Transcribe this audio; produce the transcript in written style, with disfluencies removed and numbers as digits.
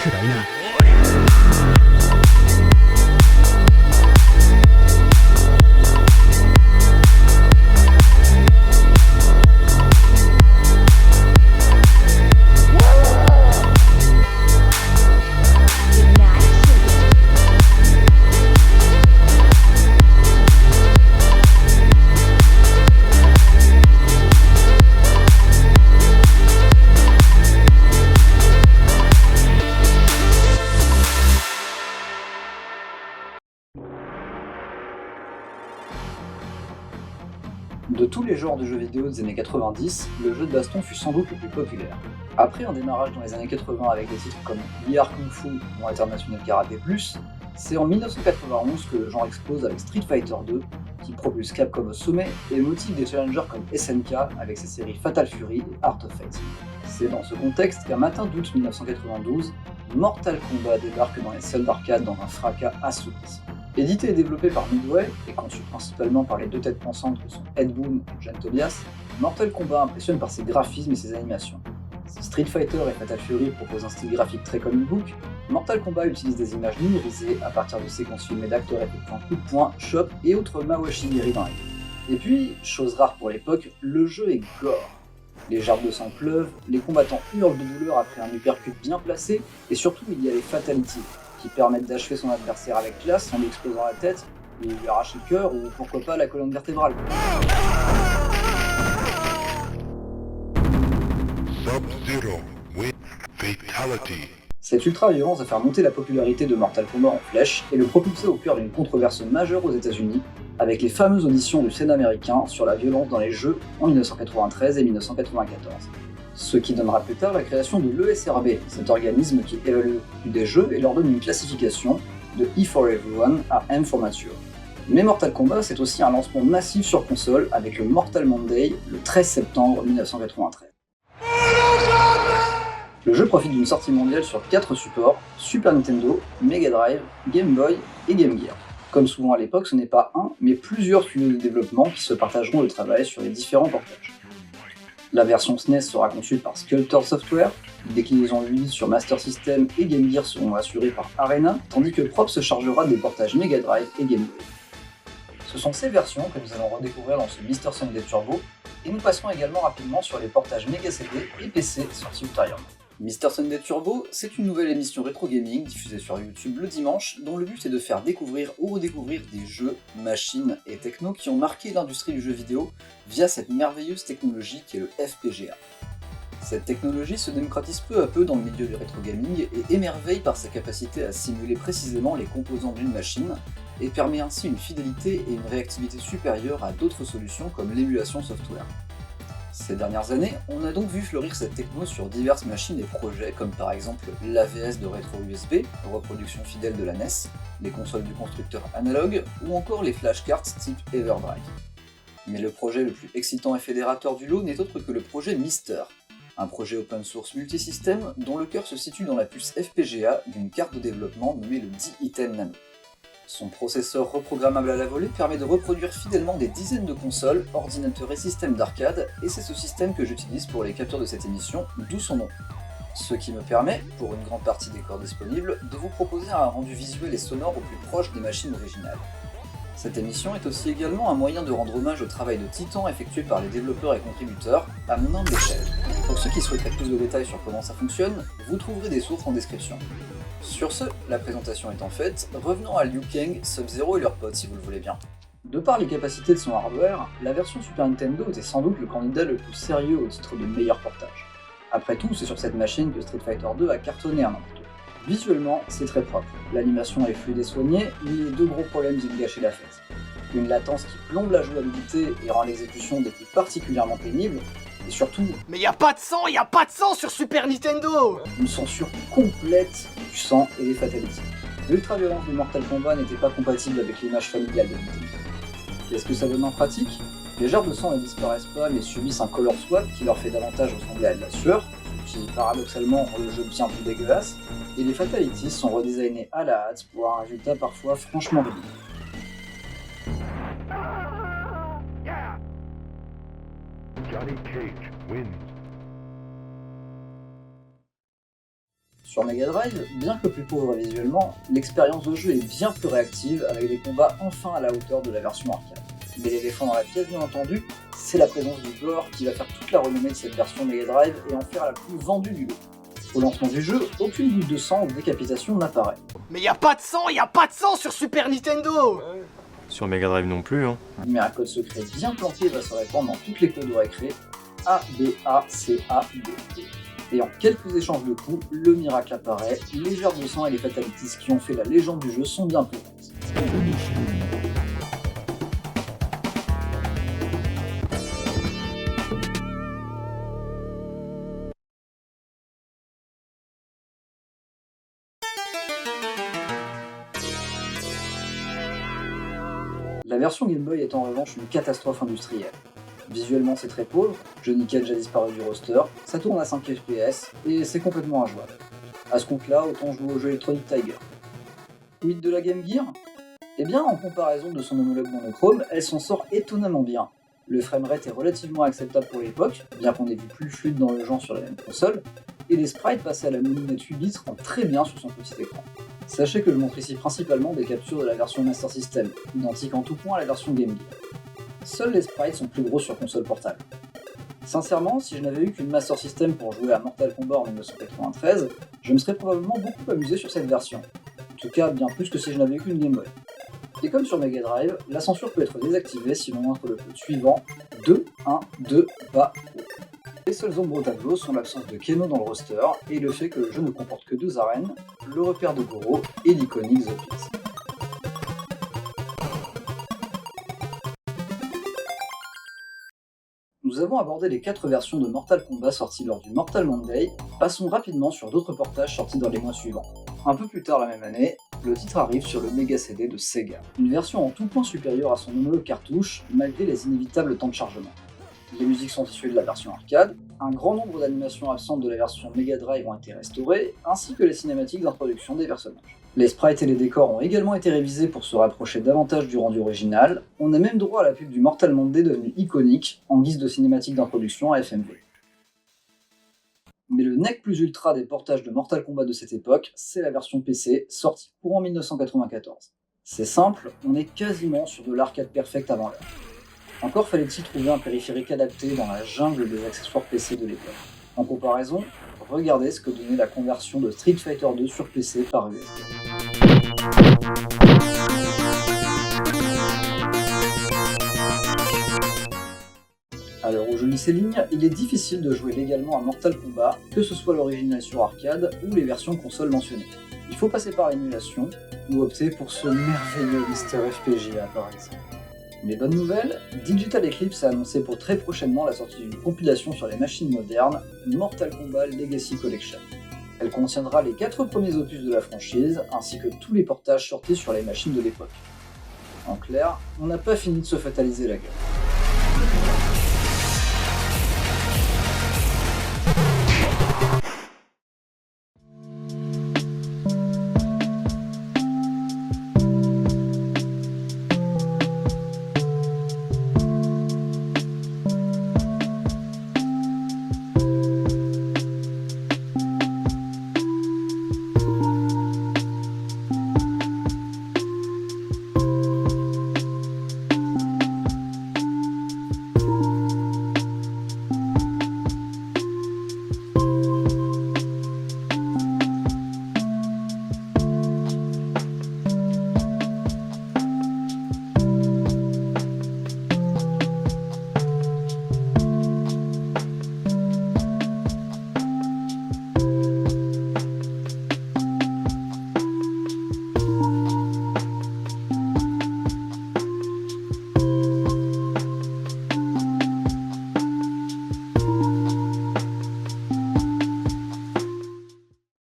暗いな。De tous les genres de jeux vidéo des années 90, le jeu de baston fut sans doute le plus populaire. Après un démarrage dans les années 80 avec des titres comme VR Kung Fu ou International Karate Plus, c'est en 1991 que le genre explose avec Street Fighter 2, qui propulse Capcom au sommet et motive des challengers comme SNK avec ses séries Fatal Fury et Art of Fighting. C'est dans ce contexte qu'un matin d'août 1992, Mortal Kombat débarque dans les salles d'arcade dans un fracas assourdissant. Édité et développé par Midway, et conçu principalement par les deux têtes pensantes que sont Ed Boon et John Tobias, Mortal Kombat impressionne par ses graphismes et ses animations. Si Street Fighter et Fatal Fury proposent un style graphique très comic book, Mortal Kombat utilise des images numérisées à partir de séquences filmées d'acteurs effectuant coups de poing, chops et autres mawashigiri dans la vie. Et puis, chose rare pour l'époque, le jeu est gore. Les gerbes de sang pleuvent, les combattants hurlent de douleur après un uppercut bien placé, et surtout il y a les fatalities, qui permettent d'achever son adversaire avec classe en lui explosant la tête, ou lui arracher le cœur, ou pourquoi pas la colonne vertébrale. Sub-Zero with Fatality. Cette ultra-violence va faire monter la popularité de Mortal Kombat en flèche et le propulser au cœur d'une controverse majeure aux États-Unis, avec les fameuses auditions du Sénat américain sur la violence dans les jeux en 1993 et 1994. Ce qui donnera plus tard la création de l'ESRB, cet organisme qui évalue le coût des jeux et leur donne une classification de E for Everyone à M for Mature. Mais Mortal Kombat, c'est aussi un lancement massif sur console avec le Mortal Monday le 13 septembre 1993. Le jeu profite d'une sortie mondiale sur 4 supports, Super Nintendo, Mega Drive, Game Boy et Game Gear. Comme souvent à l'époque, ce n'est pas un, mais plusieurs studios de développement qui se partageront le travail sur les différents portages. La version SNES sera conçue par Sculptor Software, les déclinaisons Unity sur Master System et Game Gear seront assurées par Arena, tandis que Prop se chargera des portages Mega Drive et Game Boy. Ce sont ces versions que nous allons redécouvrir dans ce Mr. Sunday Turbo, et nous passerons également rapidement sur les portages Mega CD et PC sortis ultérieurement. Mr. Sunday Turbo, c'est une nouvelle émission rétro gaming diffusée sur YouTube le dimanche, dont le but est de faire découvrir ou redécouvrir des jeux, machines et technos qui ont marqué l'industrie du jeu vidéo via cette merveilleuse technologie qui est le FPGA. Cette technologie se démocratise peu à peu dans le milieu du rétro gaming et émerveille par sa capacité à simuler précisément les composants d'une machine et permet ainsi une fidélité et une réactivité supérieures à d'autres solutions comme l'émulation software. Ces dernières années, on a donc vu fleurir cette techno sur diverses machines et projets comme par exemple l'AVS de rétro USB, reproduction fidèle de la NES, les consoles du constructeur Analog ou encore les flashcards type Everdrive. Mais le projet le plus excitant et fédérateur du lot n'est autre que le projet Myster, un projet open source multisystème dont le cœur se situe dans la puce FPGA d'une carte de développement nommée le D-Item Nano. Son processeur reprogrammable à la volée permet de reproduire fidèlement des dizaines de consoles, ordinateurs et systèmes d'arcade, et c'est ce système que j'utilise pour les captures de cette émission, d'où son nom. Ce qui me permet, pour une grande partie des corps disponibles, de vous proposer un rendu visuel et sonore au plus proche des machines originales. Cette émission est aussi également un moyen de rendre hommage au travail de titan effectué par les développeurs et contributeurs, à mon humble échelle. Pour ceux qui souhaiteraient plus de détails sur comment ça fonctionne, vous trouverez des sources en description. Sur ce, la présentation étant faite, revenons à Liu Kang, Sub-Zero et leurs potes si vous le voulez bien. De par les capacités de son hardware, la version Super Nintendo était sans doute le candidat le plus sérieux au titre de meilleur portage. Après tout, c'est sur cette machine que Street Fighter 2 a cartonné un an plus tôt. Visuellement, c'est très propre, l'animation est fluide et soignée, mais les deux gros problèmes viennent gâcher la fête. Une latence qui plombe la jouabilité et rend l'exécution des coups particulièrement pénibles, et surtout... Mais y a pas de sang sur Super Nintendo! Une censure complète du sang et des fatalities. L'ultra-violence de Mortal Kombat n'était pas compatible avec l'image familiale de Nintendo. Qu'est-ce que ça donne en pratique? Les gerbes de sang ne disparaissent pas mais subissent un color swap qui leur fait davantage ressembler à de la sueur, ce qui paradoxalement rend le jeu bien plus dégueulasse, et les fatalities sont redesignés à la hâte pour un résultat parfois franchement ridicule. Johnny Cage wins. Sur Mega Drive, bien que plus pauvre visuellement, l'expérience de jeu est bien plus réactive avec des combats enfin à la hauteur de la version arcade. Mais l'éléphant dans la pièce, bien entendu, c'est la présence du gore qui va faire toute la renommée de cette version Mega Drive et en faire la plus vendue du lot. Au lancement du jeu, aucune goutte de sang ou de décapitation n'apparaît. Mais y a pas de sang sur Super Nintendo. Sur Mega Drive non plus, hein. Mais un code secret bien planqué va se répandre dans toutes les cours de récré, A, B, A, C, A, B, D. Et en quelques échanges de coups, le miracle apparaît, les gerbes de sang et les fatalities qui ont fait la légende du jeu sont bien présentes. La version Game Boy est en revanche une catastrophe industrielle. Visuellement c'est très pauvre, Johnny Cage a disparu du roster, ça tourne à 5 FPS et c'est complètement injouable. À ce compte-là, autant jouer au jeu Electronic Tiger. Quid de la Game Gear ? Eh bien, en comparaison de son homologue monochrome, elle s'en sort étonnamment bien. Le framerate est relativement acceptable pour l'époque, bien qu'on ait vu plus fluide dans le genre sur la même console, et les sprites passés à la moulinette 8 bits rendent très bien sur son petit écran. Sachez que je montre ici principalement des captures de la version Master System, identique en tout point à la version Game Gear. Seuls les sprites sont plus gros sur console portable. Sincèrement, si je n'avais eu qu'une Master System pour jouer à Mortal Kombat en 1993, je me serais probablement beaucoup amusé sur cette version. En tout cas, bien plus que si je n'avais eu qu'une Game Boy. Et comme sur Mega Drive, la censure peut être désactivée si l'on entre le code suivant 2, 1, 2, bas, haut. Les seules ombres au tableau sont l'absence de Keno dans le roster et le fait que le jeu ne comporte que 2 arènes, le repère de Goro et l'iconique The Pit. Nous avons abordé les 4 versions de Mortal Kombat sorties lors du Mortal Monday, passons rapidement sur d'autres portages sortis dans les mois suivants. Un peu plus tard la même année, le titre arrive sur le Mega CD de Sega, une version en tout point supérieure à son homologue cartouche, malgré les inévitables temps de chargement. Les musiques sont issues de la version arcade, un grand nombre d'animations absentes de la version Mega Drive ont été restaurées, ainsi que les cinématiques d'introduction des personnages. Les sprites et les décors ont également été révisés pour se rapprocher davantage du rendu original, on a même droit à la pub du Mortal Monday devenue iconique, en guise de cinématique d'introduction à FMV. Mais le nec plus ultra des portages de Mortal Kombat de cette époque, c'est la version PC, sortie courant 1994. C'est simple, on est quasiment sur de l'arcade perfect avant l'heure. Encore fallait-il trouver un périphérique adapté dans la jungle des accessoires PC de l'époque. En comparaison, regardez ce que donnait la conversion de Street Fighter 2 sur PC par USB. À l'heure où je lis ces lignes, il est difficile de jouer légalement à Mortal Kombat, que ce soit l'original sur arcade ou les versions console mentionnées. Il faut passer par l'émulation, ou opter pour ce merveilleux Mister FPGA par exemple. Les bonnes nouvelles, Digital Eclipse a annoncé pour très prochainement la sortie d'une compilation sur les machines modernes, Mortal Kombat Legacy Collection. Elle contiendra les 4 premiers opus de la franchise, ainsi que tous les portages sortis sur les machines de l'époque. En clair, on n'a pas fini de se fataliser la gueule.